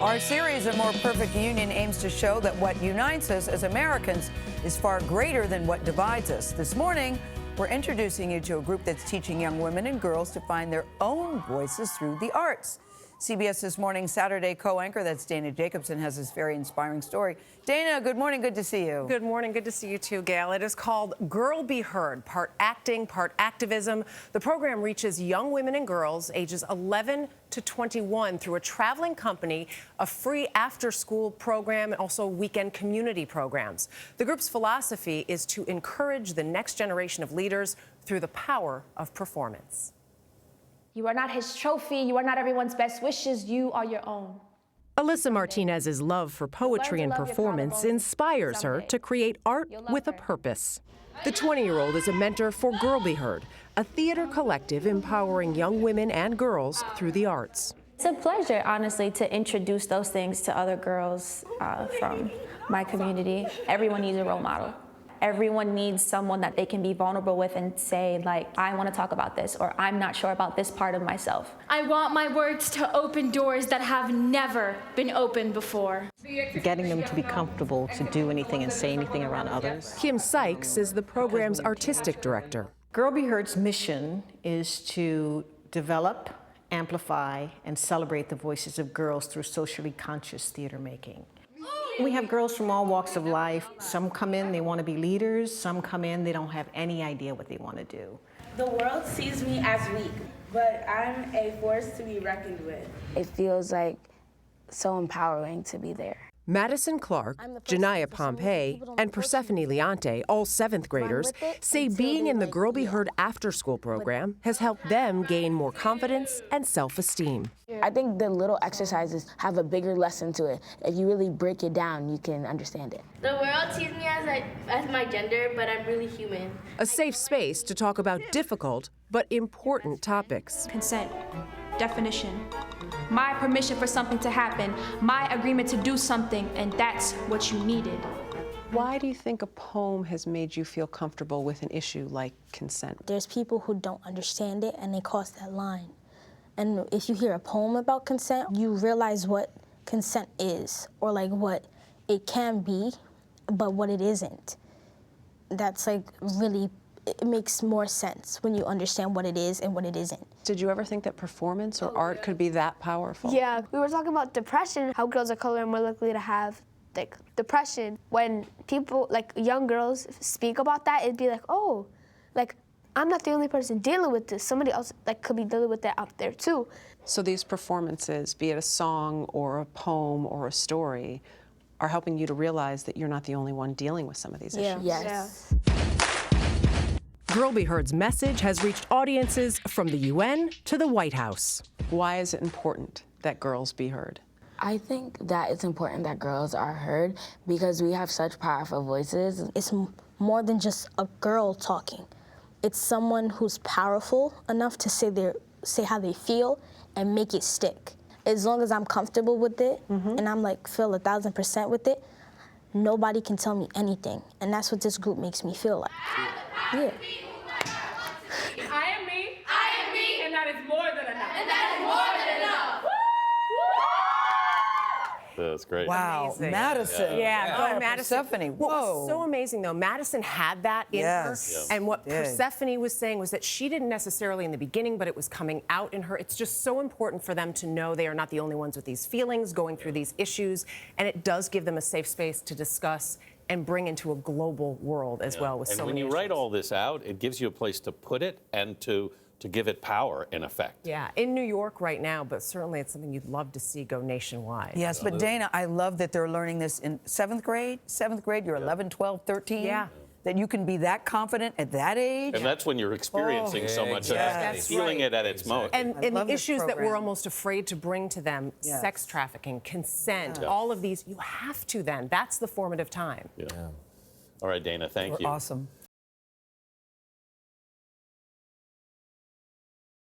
Our series, A More Perfect Union, aims to show that what unites us as Americans is far greater than what divides us. This morning, we're introducing you to a group that's teaching young women and girls to find their own voices through the arts. CBS This Morning Saturday co-anchor, that's Dana Jacobson, has this very inspiring story. Dana, good morning. Good to see you. Good morning. Good to see you too, Gail. It is called Girl Be Heard, part acting, part activism. The program reaches young women and girls ages 11 to 21 through a traveling company, a free after-school program, and also weekend community programs. The group's philosophy is to encourage the next generation of leaders through the power of performance. You are not his trophy. You are not everyone's best wishes. You are your own. Alyssa Martinez's love for poetry and performance inspires her to create art with a purpose. The 20-year-old is a mentor for Girl Be Heard, a theater collective empowering young women and girls through the arts. It's a pleasure, honestly, to introduce those things to other girls from my community. Everyone needs a role model. Everyone needs someone that they can be vulnerable with and say, like, I want to talk about this, or I'm not sure about this part of myself. I want my words to open doors that have never been opened before. Getting them to be comfortable to do anything and say anything around others. Kim Sykes is the program's artistic director. Girl Be Heard's mission is to develop, amplify, and celebrate the voices of girls through socially conscious theater making. We have girls from all walks of life. Some come in, they want to be leaders. Some come in, they don't have any idea what they want to do. The world sees me as weak, but I'm a force to be reckoned with. It feels like so empowering to be there. Madison Clark, Janiyah Pompey, and Persephone Leonte, all seventh graders, say being in the Girl Be Heard after-school program has helped them gain more confidence and self-esteem. I think the little exercises have a bigger lesson to it. If you really break it down, you can understand it. The world sees me as my gender, but I'm really human. A safe space to talk about difficult but important topics. Consent, definition, my permission for something to happen, my agreement to do something, and that's what you needed. Why do you think a poem has made you feel comfortable with an issue like consent? There's people who don't understand it and they cross that line. And if you hear a poem about consent, you realize what consent is, or like what it can be, but what it isn't. That's like really, it makes more sense when you understand what it is and what it isn't. Did you ever think that performance or art could be that powerful? Yeah, we were talking about depression, how girls of color are more likely to have like depression. When people, like young girls, speak about that, it'd be like, oh, like I'm not the only person dealing with this. Somebody else like could be dealing with that out there too. So these performances, be it a song or a poem or a story, are helping you to realize that you're not the only one dealing with some of these issues. Yes. Girl Be Heard's message has reached audiences from the UN to the White House. Why is it important that girls be heard? I think that it's important that girls are heard because we have such powerful voices. It's more than just a girl talking. It's someone who's powerful enough to say how they feel and make it stick. As long as I'm comfortable with it and I'm like feel 1,000% with it, nobody can tell me anything. And that's what this group makes me feel like. Yeah. I am me, and that is more than enough. That's great. Wow, Amazing. Madison. Yeah, go Madison. Persephone. What Whoa. was so amazing, though, Madison had that in her. And what Persephone was saying was that she didn't necessarily in the beginning, but it was coming out in her. It's just so important for them to know they are not the only ones with these feelings, going through these issues. And it does give them a safe space to discuss and bring into a global world as well with so many And when you write all this out, it gives you a place to put it and to give it power, in effect. Yeah, in New York right now, but certainly it's something you'd love to see go nationwide. Yes, but Dana, I love that they're learning this in seventh grade. Seventh grade, you're 11, 12, 13. Yeah. That you can be that confident at that age. And that's when you're experiencing so much of it, feeling it at its most. And the issues that we're almost afraid to bring to them, sex trafficking, consent, all of these, you have to then. That's the formative time. All right, Dana, thank you. Awesome.